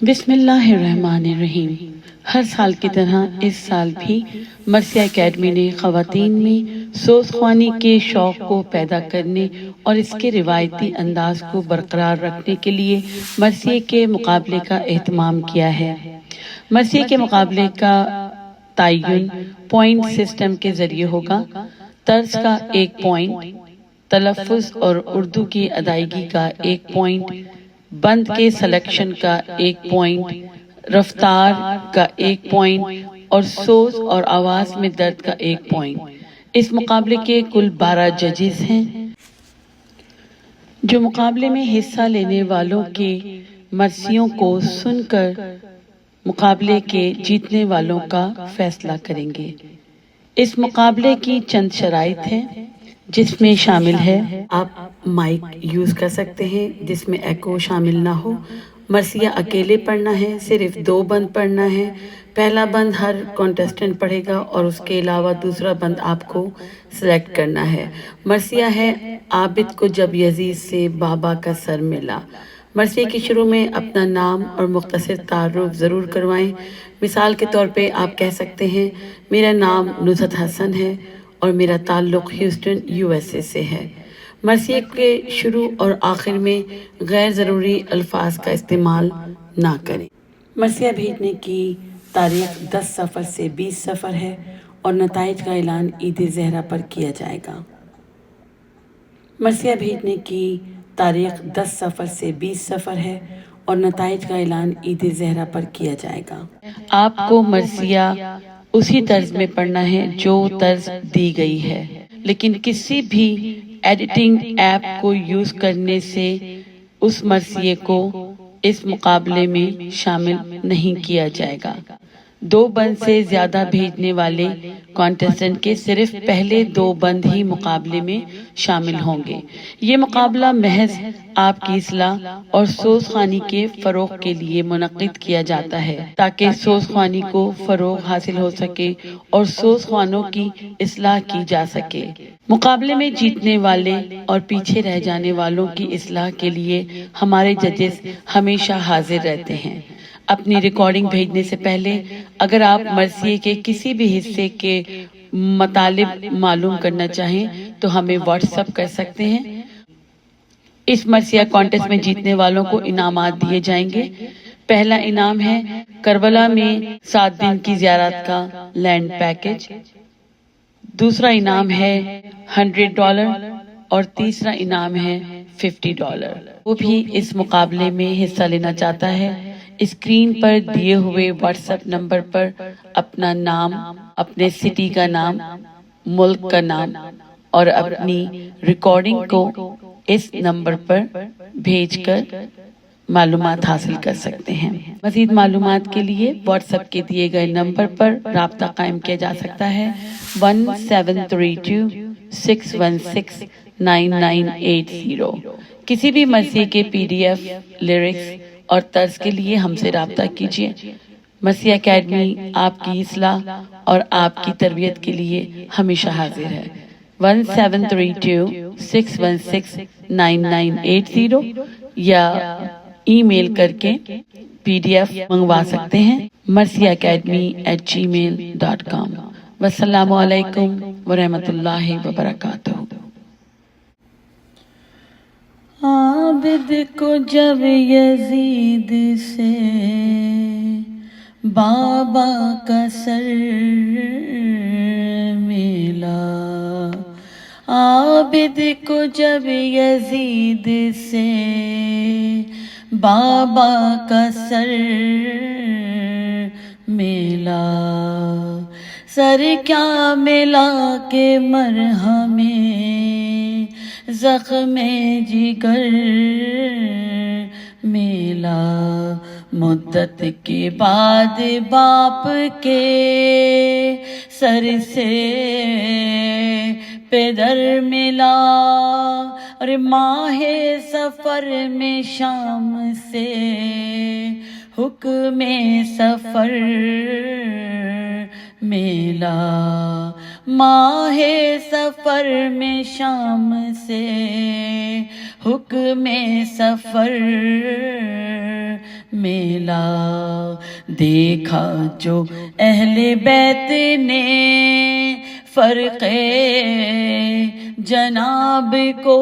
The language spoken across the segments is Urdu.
بسم اللہ الرحمن الرحیم۔ ہر سال کی طرح اس سال بھی مرثیہ اکیڈمی نے خواتین میں سوز خوانی کے شوق کو پیدا کرنے اور اس کے روایتی انداز کو برقرار رکھنے کے لیے مرثیے کے مقابلے کا اہتمام کیا ہے۔ مرثیے کے مقابلے کا تعین پوائنٹ سسٹم کے ذریعے ہوگا۔ طرز کا 1 پوائنٹ، تلفظ اور اردو کی ادائیگی کا 1 پوائنٹ، بند کے سلیکشن کا 1 پوائنٹ، رفتار کا 1 پوائنٹ اور سوز اور آواز میں درد کا 1 پوائنٹ۔ اس مقابلے کے کل 12 ججز ہیں جو مقابلے میں حصہ لینے والوں کے مرثیوں کو سن کر مقابلے کے جیتنے والوں کا فیصلہ کریں گے۔ اس مقابلے کی چند شرائط ہیں جس میں شامل ہے آپ مائک یوز کر سکتے ہیں جس میں ایکو شامل نہ ہو، مرثیہ اکیلے پڑھنا ہے، صرف 2 بند پڑھنا ہے، پہلا بند ہر کانٹیسٹنٹ پڑھے گا اور اس کے علاوہ دوسرا بند آپ کو سلیکٹ کرنا ہے۔ مرثیہ ہے عابد کو جب یزید سے بابا کا سر ملا۔ مرثیے کی شروع میں اپنا نام اور مختصر تعارف ضرور کروائیں۔ مثال کے طور پہ آپ کہہ سکتے ہیں میرا نام نصرت حسن ہے اور میرا تعلق ہیوسٹن USA سے ہے۔ مرثیے کے شروع اور آخر میں غیر ضروری الفاظ کا استعمال نہ کریں۔ مرثیہ بھیجنے کی تاریخ 10 صفر سے 20 صفر ہے اور نتائج کا اعلان عید زہرہ پر کیا جائے گا۔ مرثیہ بھیجنے کی تاریخ 10 صفر سے 20 صفر ہے اور نتائج کا اعلان عید زہرہ پر کیا جائے گا۔ آپ کو مرثیہ اسی طرز میں پڑھنا ہے جو طرز دی گئی ہے، لیکن کسی بھی ایڈیٹنگ ایپ کو یوز کرنے سے اس مرثیے کو اس مقابلے میں شامل نہیں کیا جائے گا۔ 2 بند سے زیادہ بھیجنے والے کانٹیسٹنٹ کے صرف پہلے 2 بند ہی مقابلے میں شامل ہوں گے۔ یہ مقابلہ محض آپ کی اصلاح اور سوز خوانی کے فروغ کے لیے منعقد کیا جاتا ہے تاکہ سوز خوانی کو فروغ حاصل ہو سکے اور سوز خوانوں کی اصلاح کی جا سکے۔ مقابلے میں جیتنے والے اور پیچھے رہ جانے والوں کی اصلاح کے لیے ہمارے ججز ہمیشہ حاضر رہتے ہیں۔ اپنی ریکارڈنگ بھیجنے سے پہلے اگر آپ مرثیے کے کسی بھی حصے کے مطالب معلوم کرنا چاہیں تو ہمیں واٹس ایپ کر سکتے ہیں۔ اس مرثیہ کانٹیسٹ میں جیتنے والوں کو انعامات دیے جائیں گے۔ پہلا انعام ہے کربلا میں 7 دن کی زیارت کا لینڈ پیکج، دوسرا انعام ہے $100 اور تیسرا انعام ہے $50۔ وہ بھی اس مقابلے میں حصہ لینا چاہتا ہے اسکرین پر دیے ہوئے واٹس ایپ نمبر پر اپنا نام، اپنے سٹی کا نام، ملک کا نام اور اپنی ریکارڈنگ کو اس نمبر پر بھیج کر معلومات حاصل کر سکتے ہیں۔ مزید معلومات کے لیے واٹس ایپ کے دیے گئے نمبر پر رابطہ قائم کیا جا سکتا ہے 1732-616-9980۔ کسی بھی مرثیے کے PDF، لیرکس اور طرز کے لیے ہم سے رابطہ کیجیے۔ مرثیہ اکیڈمی آپ کی اصلاح اور آپ کی تربیت کے لیے ہمیشہ حاضر ہے۔ 1732-616-9980 یا ای میل کر کے PDF منگوا سکتے ہیں marciaacademy@gmail.com۔ والسلام علیکم ورحمۃ اللہ وبرکاتہ۔ عابد کو جب یزید سے بابا کا سر ملا، عابد کو جب یزید سے بابا کا سر ملا، سر کیا ملا کہ مرہم زخم جگر ملا، مدت کے بعد باپ کے سر سے پدر ملا، اور ماہ سفر میں شام سے حکم سفر ملا، ماہ سفر میں شام سے حکم سفر ملا، دیکھا جو اہل بیت نے فرق جناب کو،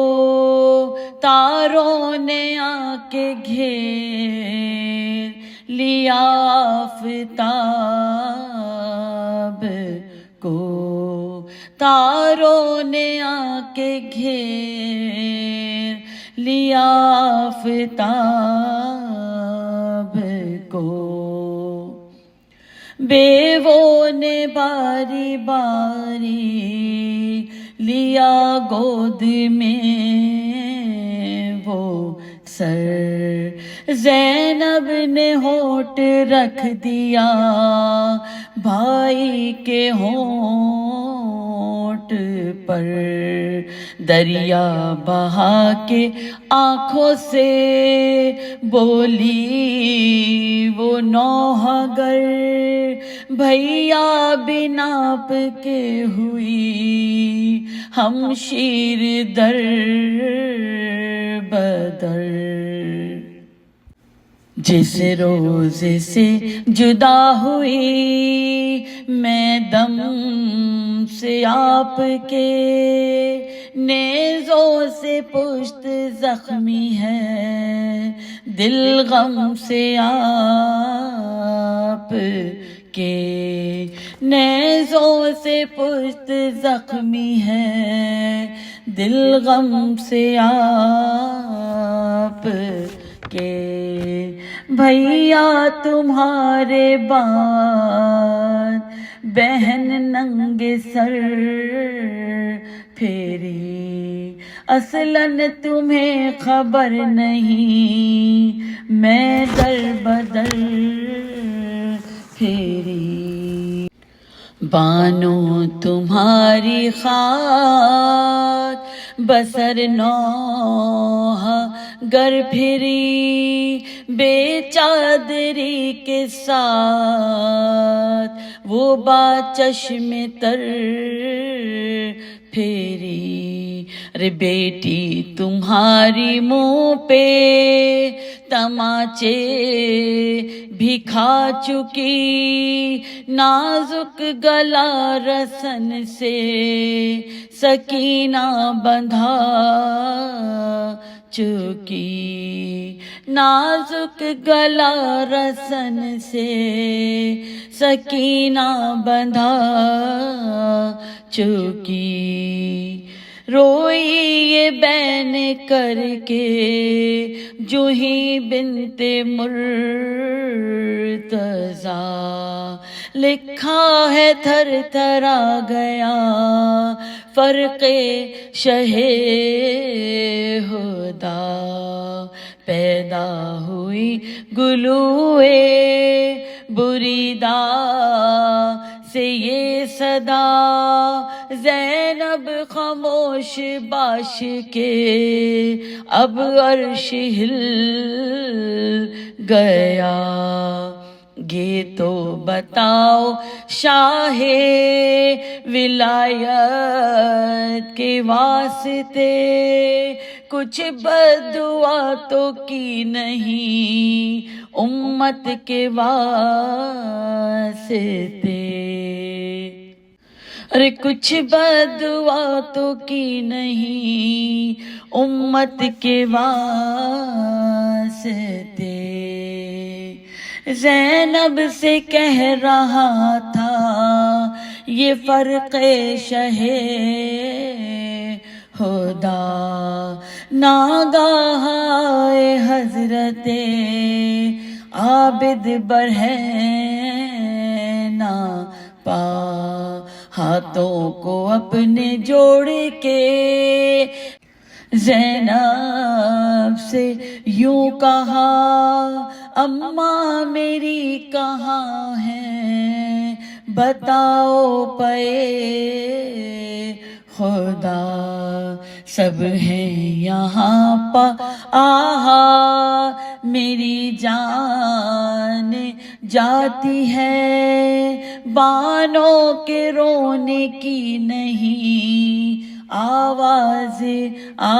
تاروں نے آ کے گھیر لیا آفتاب کو، تاروں نے آ کے گھیر لیا آفتاب کو، بیووں نے باری باری لیا گود میں وہ سر، زینب نے ہونٹ رکھ دیا بھائی کے ہونٹ پر، دریا بہا کے آنکھوں سے بولی وہ نوح گر، بھیا بھی ناپ کے ہوئی ہم شیر در بدر، جس روز سے جدا ہوئی میں دم سے آپ کے، نیزوں سے پشت زخمی ہے دل غم سے آپ کے، نیزوں سے پشت زخمی ہے دل غم سے آپ کے، بھیا تمہارے بعد بہن ننگے سر پھیری، اصلاً تمہیں خبر نہیں میں در بدر پھیری، بانو تمہاری خاک بسر نوح گر پھری، بے چادری کے ساتھ وہ با چشم تر پھیری، رے بیٹی تمہاری منہ پہ تماچے بھی کھا چکی، نازک گلا رسن سے سکینہ بندھا چکی، نازک گلا رسن سے سکینہ بندھا چکی، روئی یہ بین کر کے جوہی بنت مرتضیٰ، لکھا ہے تھر تھرا گیا فرق شہ ہدا، پیدا ہوئی گلوئے بریدہ سے یہ صدا، زینب خاموش باش کے اب عرش ہل گیا، یہ تو بتاؤ شاہ ولایت کے واسطے کچھ بددعا تو کی نہیں امت کے واسطے، ارے کچھ بددعا تو کی نہیں امت کے واسطے، زینب سے کہہ رہا تھا یہ فرق شہ خدا، ناگاہ آئے حضرت عابد برہنہ پا، ہاتھوں کو اپنے جوڑ کے زینب سے یوں کہا، اماں میری کہاں ہیں بتاؤ پے خدا، سب ہیں یہاں پا آہا میری جان جاتی ہے، بانوں کے رونے کی نہیں آواز آتی